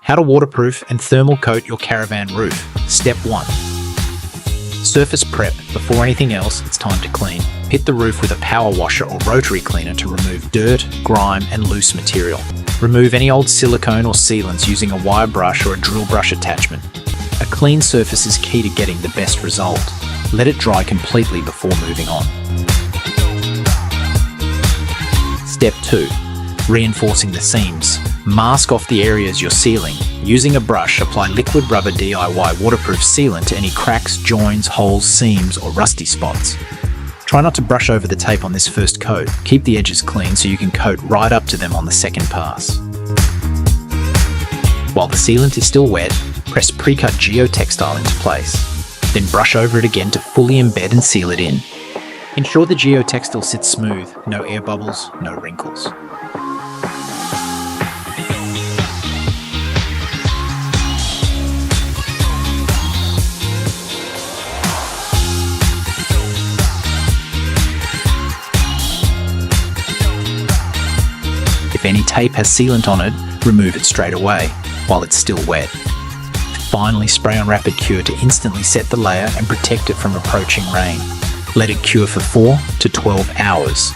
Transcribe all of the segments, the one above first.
How to waterproof and thermal coat your caravan roof. Step 1. Surface prep. Before anything else, it's time to clean. Hit the roof with a power washer or rotary cleaner to remove dirt, grime and loose material. Remove any old silicone or sealants using a wire brush or a drill brush attachment. A clean surface is key to getting the best result. Let it dry completely before moving on. Step 2. Reinforcing the seams. Mask off the areas you're sealing. Using a brush, apply liquid rubber DIY waterproof sealant to any cracks, joins, holes, seams, or rusty spots. Try not to brush over the tape on this first coat. Keep the edges clean so you can coat right up to them on the second pass. While the sealant is still wet, press pre-cut geotextile into place. Then brush over it again to fully embed and seal it in. Ensure the geotextile sits smooth, no air bubbles, no wrinkles. If any tape has sealant on it, remove it straight away while it's still wet. Finally, spray on Rapid Cure to instantly set the layer and protect it from approaching rain. Let it cure for 4 to 12 hours.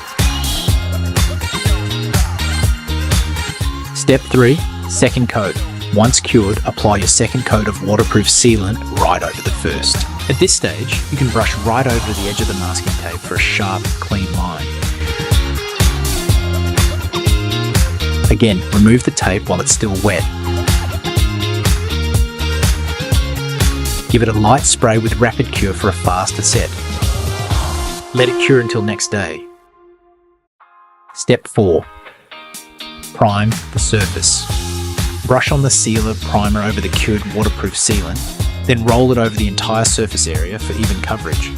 Step 3. Second coat. Once cured, apply your second coat of waterproof sealant right over the first. At this stage, you can brush right over the edge of the masking tape for a sharp, clean line. Again, remove the tape while it's still wet. Give it a light spray with Rapid Cure for a faster set. Let it cure until next day. Step 4. Prime the surface. Brush on the sealer primer over the cured waterproof sealant, then roll it over the entire surface area for even coverage.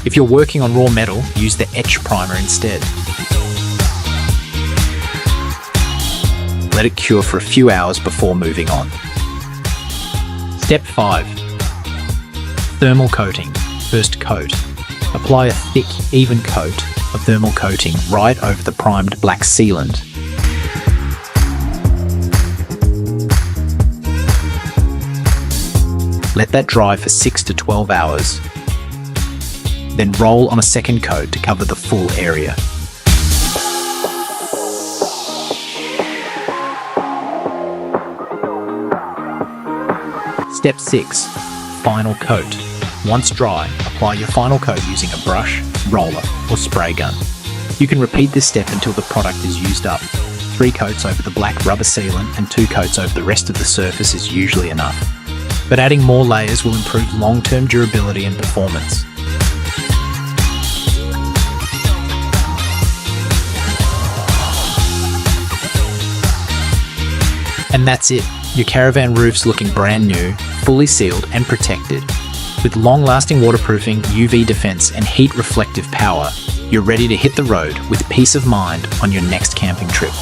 If you're working on raw metal, use the etch primer instead. Let it cure for a few hours before moving on. Step 5. Thermal coating. First coat. Apply a thick, even coat of thermal coating right over the primed black sealant. Let that dry for 6 to 12 hours. Then roll on a second coat to cover the full area. Step 6. Final coat. Once dry, apply your final coat using a brush, roller, or spray gun. You can repeat this step until the product is used up. 3 coats over the black rubber sealant and 2 coats over the rest of the surface is usually enough. But adding more layers will improve long-term durability and performance. And that's it. Your caravan roof's looking brand new, fully sealed and protected. With long-lasting waterproofing, UV defense and heat reflective power, you're ready to hit the road with peace of mind on your next camping trip.